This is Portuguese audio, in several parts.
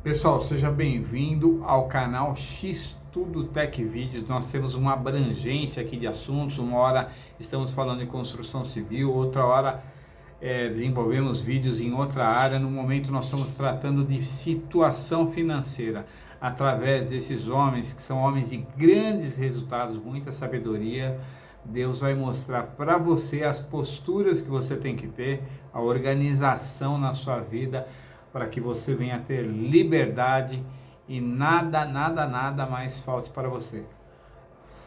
Pessoal, seja bem-vindo ao canal X Tudo Tech Vídeos. Nós temos uma abrangência aqui de assuntos. Uma hora estamos falando de construção civil, outra hora desenvolvemos vídeos em outra área. No momento nós estamos tratando de situação financeira através desses homens que são homens de grandes resultados, muita sabedoria. Deus vai mostrar para você as posturas que você tem que ter, a organização na sua vida, para que você venha ter liberdade e nada mais falte para você.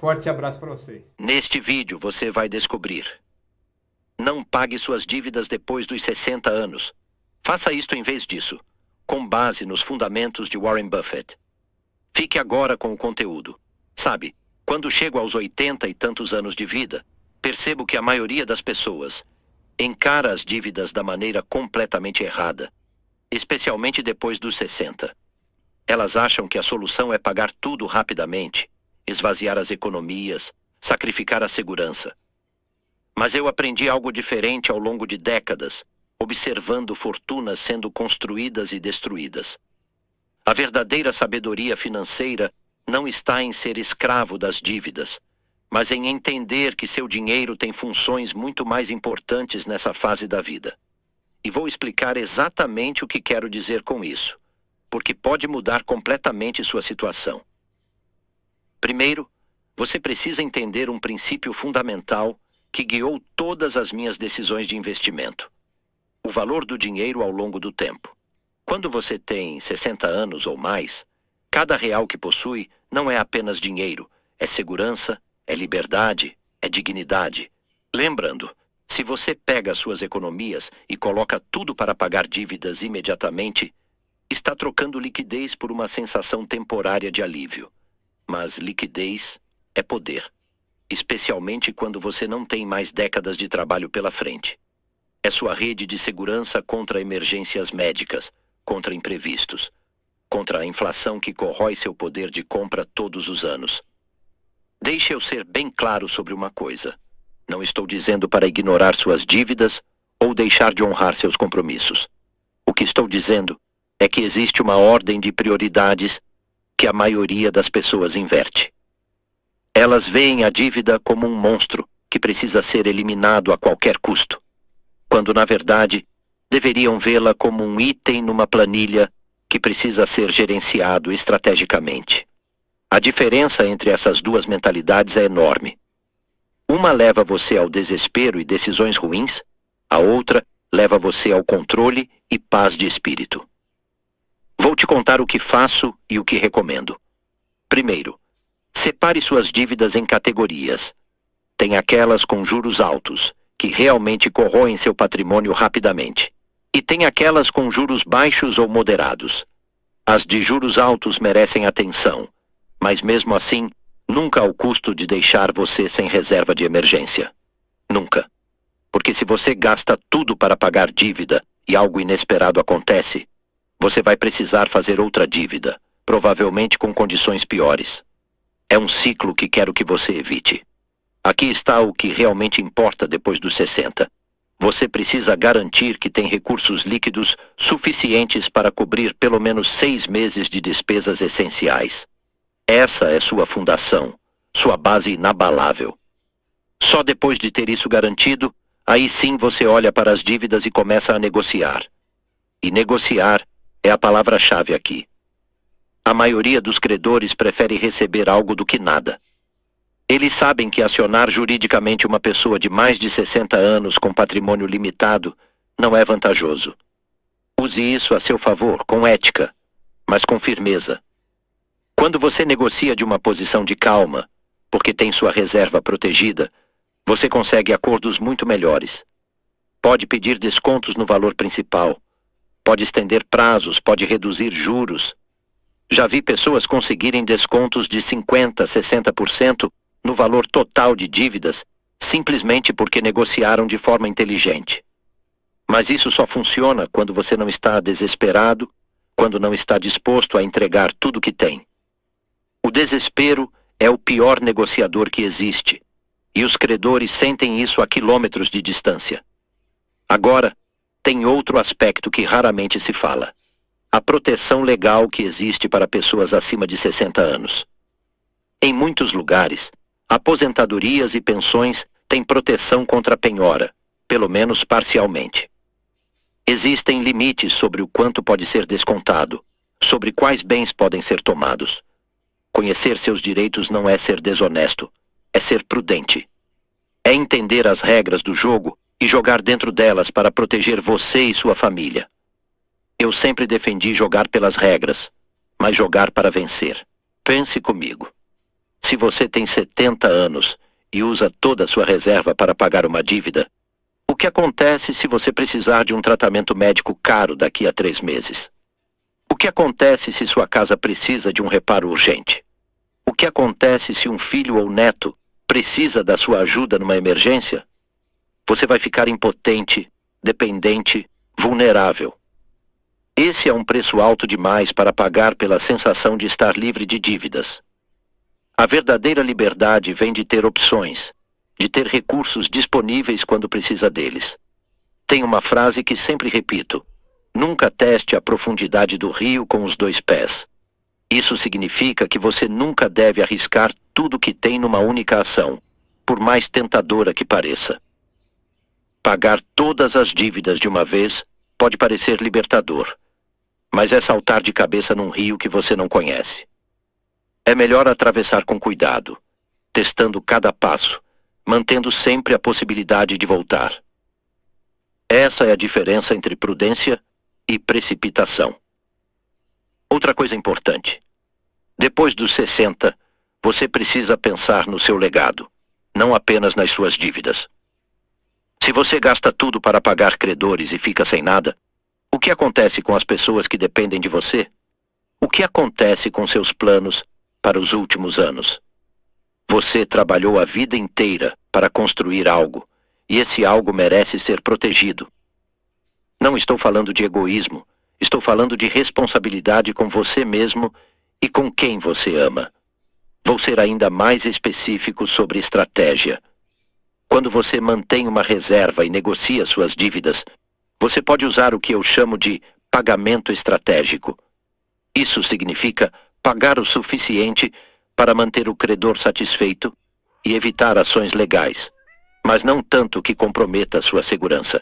Forte abraço para vocês. Neste vídeo você vai descobrir: não pague suas dívidas depois dos 60 anos. Faça isto em vez disso, com base nos fundamentos de Warren Buffett. Fique agora com o conteúdo. Sabe, quando chego aos 80 e tantos anos de vida, percebo que a maioria das pessoas encara as dívidas da maneira completamente errada, especialmente depois dos 60. Elas acham que a solução é pagar tudo rapidamente, esvaziar as economias, sacrificar a segurança. Mas eu aprendi algo diferente ao longo de décadas, observando fortunas sendo construídas e destruídas. A verdadeira sabedoria financeira não está em ser escravo das dívidas, mas em entender que seu dinheiro tem funções muito mais importantes nessa fase da vida. E vou explicar exatamente o que quero dizer com isso, porque pode mudar completamente sua situação. Primeiro, você precisa entender um princípio fundamental que guiou todas as minhas decisões de investimento: o valor do dinheiro ao longo do tempo. Quando você tem 60 anos ou mais, cada real que possui não é apenas dinheiro, é segurança, é liberdade, é dignidade. Lembrando, se você pega suas economias e coloca tudo para pagar dívidas imediatamente, está trocando liquidez por uma sensação temporária de alívio. Mas liquidez é poder, especialmente quando você não tem mais décadas de trabalho pela frente. É sua rede de segurança contra emergências médicas, contra imprevistos, contra a inflação que corrói seu poder de compra todos os anos. Deixe eu ser bem claro sobre uma coisa. Não estou dizendo para ignorar suas dívidas ou deixar de honrar seus compromissos. O que estou dizendo é que existe uma ordem de prioridades que a maioria das pessoas inverte. Elas veem a dívida como um monstro que precisa ser eliminado a qualquer custo, quando na verdade deveriam vê-la como um item numa planilha que precisa ser gerenciado estrategicamente. A diferença entre essas duas mentalidades é enorme. Uma leva você ao desespero e decisões ruins, a outra leva você ao controle e paz de espírito. Vou te contar o que faço e o que recomendo. Primeiro, separe suas dívidas em categorias. Tem aquelas com juros altos, que realmente corroem seu patrimônio rapidamente. E tem aquelas com juros baixos ou moderados. As de juros altos merecem atenção, mas mesmo assim, nunca ao custo de deixar você sem reserva de emergência. Nunca. Porque se você gasta tudo para pagar dívida e algo inesperado acontece, você vai precisar fazer outra dívida, provavelmente com condições piores. É um ciclo que quero que você evite. Aqui está o que realmente importa depois dos 60. Você precisa garantir que tem recursos líquidos suficientes para cobrir pelo menos 6 meses de despesas essenciais. Essa é sua fundação, sua base inabalável. Só depois de ter isso garantido, aí sim você olha para as dívidas e começa a negociar. E negociar é a palavra-chave aqui. A maioria dos credores prefere receber algo do que nada. Eles sabem que acionar juridicamente uma pessoa de mais de 60 anos com patrimônio limitado não é vantajoso. Use isso a seu favor, com ética, mas com firmeza. Quando você negocia de uma posição de calma, porque tem sua reserva protegida, você consegue acordos muito melhores. Pode pedir descontos no valor principal, pode estender prazos, pode reduzir juros. Já vi pessoas conseguirem descontos de 50%, 60% no valor total de dívidas, simplesmente porque negociaram de forma inteligente. Mas isso só funciona quando você não está desesperado, quando não está disposto a entregar tudo que tem. O desespero é o pior negociador que existe, e os credores sentem isso a quilômetros de distância. Agora, tem outro aspecto que raramente se fala: a proteção legal que existe para pessoas acima de 60 anos. Em muitos lugares, aposentadorias e pensões têm proteção contra a penhora, pelo menos parcialmente. Existem limites sobre o quanto pode ser descontado, sobre quais bens podem ser tomados. Conhecer seus direitos não é ser desonesto, é ser prudente. É entender as regras do jogo e jogar dentro delas para proteger você e sua família. Eu sempre defendi jogar pelas regras, mas jogar para vencer. Pense comigo. Se você tem 70 anos e usa toda a sua reserva para pagar uma dívida, o que acontece se você precisar de um tratamento médico caro daqui a 3 meses? O que acontece se sua casa precisa de um reparo urgente? O que acontece se um filho ou neto precisa da sua ajuda numa emergência? Você vai ficar impotente, dependente, vulnerável. Esse é um preço alto demais para pagar pela sensação de estar livre de dívidas. A verdadeira liberdade vem de ter opções, de ter recursos disponíveis quando precisa deles. Tem uma frase que sempre repito: nunca teste a profundidade do rio com os 2 pés. Isso significa que você nunca deve arriscar tudo que tem numa única ação, por mais tentadora que pareça. Pagar todas as dívidas de uma vez pode parecer libertador, mas é saltar de cabeça num rio que você não conhece. É melhor atravessar com cuidado, testando cada passo, mantendo sempre a possibilidade de voltar. Essa é a diferença entre prudência e precipitação. Outra coisa importante. Depois dos 60, você precisa pensar no seu legado, não apenas nas suas dívidas. Se você gasta tudo para pagar credores e fica sem nada, o que acontece com as pessoas que dependem de você? O que acontece com seus planos para os últimos anos? Você trabalhou a vida inteira para construir algo, e esse algo merece ser protegido. Não estou falando de egoísmo, estou falando de responsabilidade com você mesmo e com quem você ama. Vou ser ainda mais específico sobre estratégia. Quando você mantém uma reserva e negocia suas dívidas, você pode usar o que eu chamo de pagamento estratégico. Isso significa pagar o suficiente para manter o credor satisfeito e evitar ações legais, mas não tanto que comprometa sua segurança.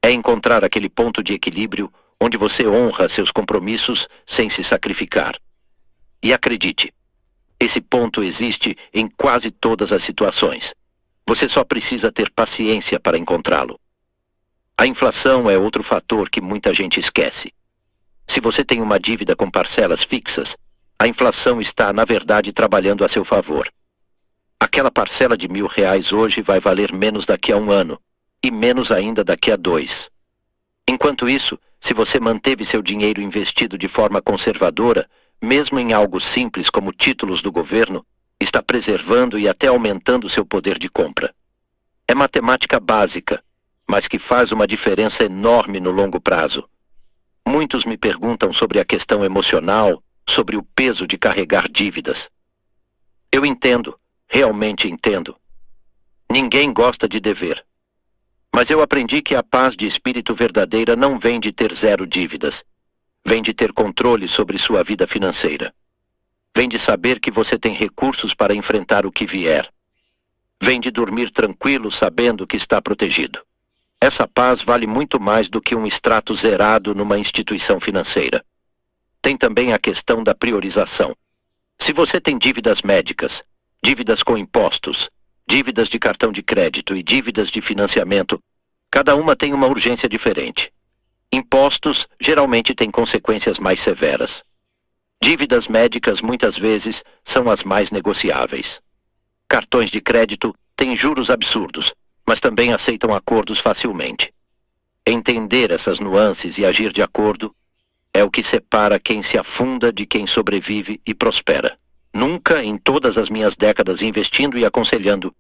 É encontrar aquele ponto de equilíbrio onde você honra seus compromissos sem se sacrificar. E acredite, esse ponto existe em quase todas as situações. Você só precisa ter paciência para encontrá-lo. A inflação é outro fator que muita gente esquece. Se você tem uma dívida com parcelas fixas, a inflação está, na verdade, trabalhando a seu favor. Aquela parcela de R$1.000 hoje vai valer menos daqui a 1 ano, e menos ainda daqui a 2. Enquanto isso, se você manteve seu dinheiro investido de forma conservadora, mesmo em algo simples como títulos do governo, está preservando e até aumentando seu poder de compra. É matemática básica, mas que faz uma diferença enorme no longo prazo. Muitos me perguntam sobre a questão emocional, sobre o peso de carregar dívidas. Eu entendo, realmente entendo. Ninguém gosta de dever. Mas eu aprendi que a paz de espírito verdadeira não vem de ter 0 dívidas. Vem de ter controle sobre sua vida financeira. Vem de saber que você tem recursos para enfrentar o que vier. Vem de dormir tranquilo sabendo que está protegido. Essa paz vale muito mais do que um extrato zerado numa instituição financeira. Tem também a questão da priorização. Se você tem dívidas médicas, dívidas com impostos, dívidas de cartão de crédito e dívidas de financiamento, cada uma tem uma urgência diferente. Impostos geralmente têm consequências mais severas. Dívidas médicas muitas vezes são as mais negociáveis. Cartões de crédito têm juros absurdos, mas também aceitam acordos facilmente. Entender essas nuances e agir de acordo é o que separa quem se afunda de quem sobrevive e prospera. Nunca, em todas as minhas décadas investindo e aconselhando,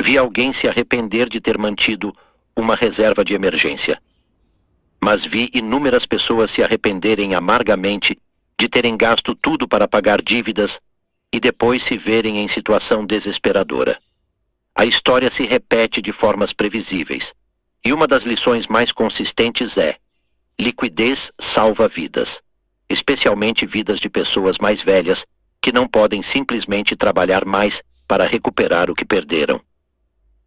vi alguém se arrepender de ter mantido uma reserva de emergência. Mas vi inúmeras pessoas se arrependerem amargamente de terem gasto tudo para pagar dívidas e depois se verem em situação desesperadora. A história se repete de formas previsíveis, e uma das lições mais consistentes é: liquidez salva vidas. especialmente vidas de pessoas mais velhas que não podem simplesmente trabalhar mais para recuperar o que perderam.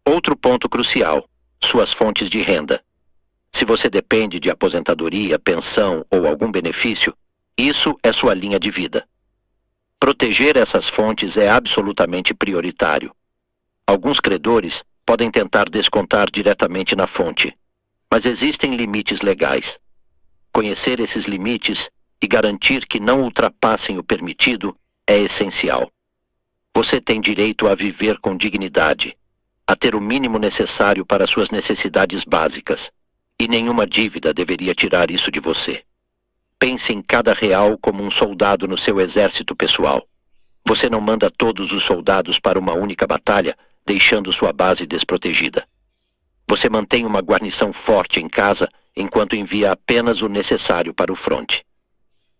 Outro ponto crucial: suas fontes de renda. Se você depende de aposentadoria, pensão ou algum benefício, isso é sua linha de vida. Proteger essas fontes é absolutamente prioritário. Alguns credores podem tentar descontar diretamente na fonte, mas existem limites legais. Conhecer esses limites e garantir que não ultrapassem o permitido é essencial. Você tem direito a viver com dignidade, a ter o mínimo necessário para suas necessidades básicas, e nenhuma dívida deveria tirar isso de você. Pense em cada real como um soldado no seu exército pessoal. Você não manda todos os soldados para uma única batalha, deixando sua base desprotegida. Você mantém uma guarnição forte em casa, enquanto envia apenas o necessário para o fronte.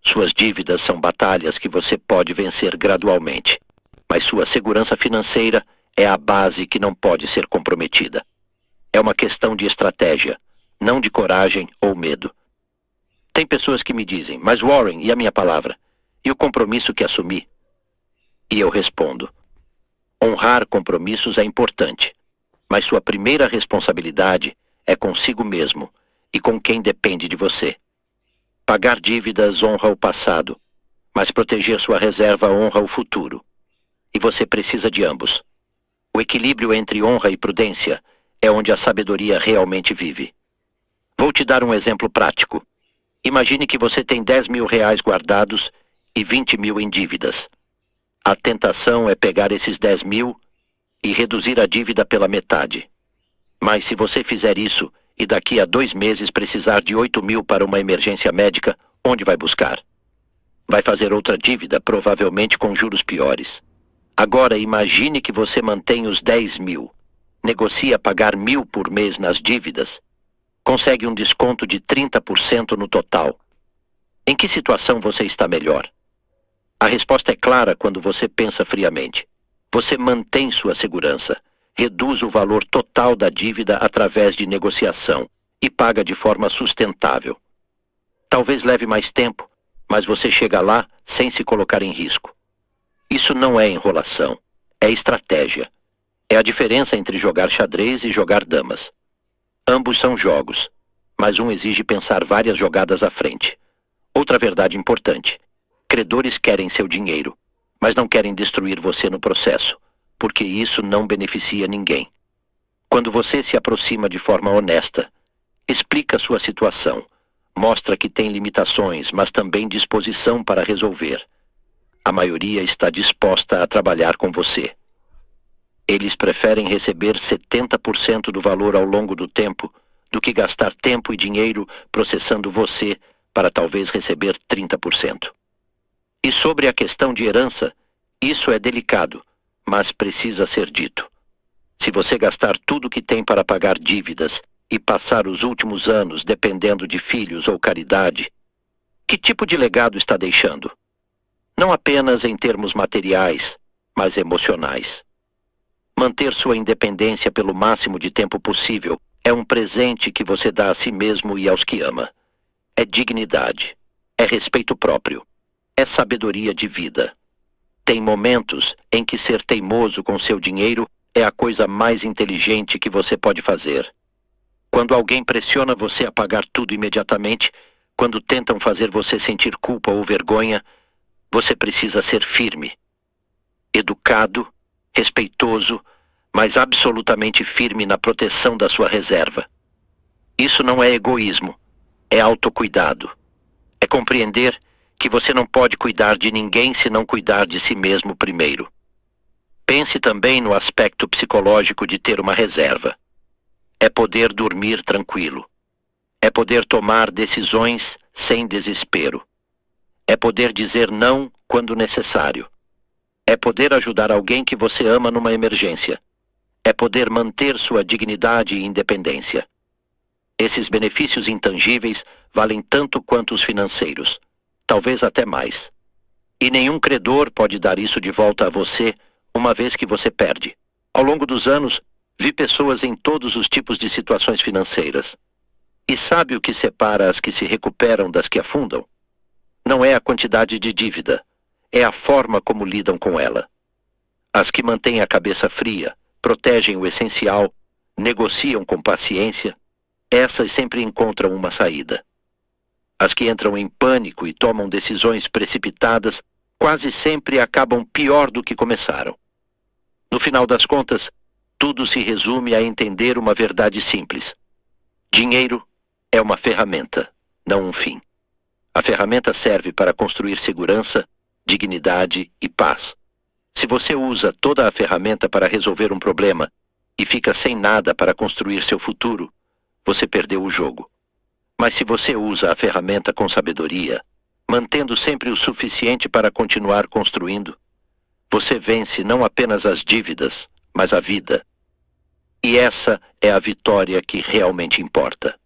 Suas dívidas são batalhas que você pode vencer gradualmente, mas sua segurança financeira é a base que não pode ser comprometida. É uma questão de estratégia, não de coragem ou medo. Tem pessoas que me dizem: mas Warren, e a minha palavra? E o compromisso que assumi? E eu respondo: honrar compromissos é importante, mas sua primeira responsabilidade é consigo mesmo e com quem depende de você. Pagar dívidas honra o passado, mas proteger sua reserva honra o futuro. E você precisa de ambos. O equilíbrio entre honra e prudência é onde a sabedoria realmente vive. Vou te dar um exemplo prático. Imagine que você tem 10 mil reais guardados e 20 mil em dívidas. A tentação é pegar esses 10 mil e reduzir a dívida pela metade. Mas se você fizer isso e daqui a 2 meses precisar de 8 mil para uma emergência médica, onde vai buscar? Vai fazer outra dívida, provavelmente com juros piores. Agora imagine que você mantém os 10 mil, negocia pagar 1.000 por mês nas dívidas, consegue um desconto de 30% no total. Em que situação você está melhor? A resposta é clara quando você pensa friamente. Você mantém sua segurança, reduz o valor total da dívida através de negociação e paga de forma sustentável. Talvez leve mais tempo, mas você chega lá sem se colocar em risco. Isso não é enrolação, é estratégia. É a diferença entre jogar xadrez e jogar damas. Ambos são jogos, mas um exige pensar várias jogadas à frente. Outra verdade importante: credores querem seu dinheiro, mas não querem destruir você no processo, porque isso não beneficia ninguém. Quando você se aproxima de forma honesta, explica sua situação, mostra que tem limitações, mas também disposição para resolver. A maioria está disposta a trabalhar com você. Eles preferem receber 70% do valor ao longo do tempo do que gastar tempo e dinheiro processando você para talvez receber 30%. E sobre a questão de herança, isso é delicado, mas precisa ser dito. Se você gastar tudo o que tem para pagar dívidas e passar os últimos anos dependendo de filhos ou caridade, que tipo de legado está deixando? Não apenas em termos materiais, mas emocionais. Manter sua independência pelo máximo de tempo possível é um presente que você dá a si mesmo e aos que ama. É dignidade, é respeito próprio, é sabedoria de vida. Tem momentos em que ser teimoso com seu dinheiro é a coisa mais inteligente que você pode fazer. Quando alguém pressiona você a pagar tudo imediatamente, quando tentam fazer você sentir culpa ou vergonha, você precisa ser firme, educado, respeitoso, mas absolutamente firme na proteção da sua reserva. Isso não é egoísmo, é autocuidado. É compreender que você não pode cuidar de ninguém se não cuidar de si mesmo primeiro. Pense também no aspecto psicológico de ter uma reserva. É poder dormir tranquilo. É poder tomar decisões sem desespero. É poder dizer não quando necessário. É poder ajudar alguém que você ama numa emergência. É poder manter sua dignidade e independência. Esses benefícios intangíveis valem tanto quanto os financeiros, talvez até mais. E nenhum credor pode dar isso de volta a você uma vez que você perde. Ao longo dos anos, vi pessoas em todos os tipos de situações financeiras. E sabe o que separa as que se recuperam das que afundam? não é a quantidade de dívida, é a forma como lidam com ela. As que mantêm a cabeça fria, protegem o essencial, negociam com paciência, essas sempre encontram uma saída. As que entram em pânico e tomam decisões precipitadas quase sempre acabam pior do que começaram. No final das contas, tudo se resume a entender uma verdade simples. Dinheiro é uma ferramenta, não um fim. A ferramenta serve para construir segurança, dignidade e paz. Se você usa toda a ferramenta para resolver um problema e fica sem nada para construir seu futuro, você perdeu o jogo. Mas se você usa a ferramenta com sabedoria, mantendo sempre o suficiente para continuar construindo, você vence não apenas as dívidas, mas a vida. E essa é a vitória que realmente importa.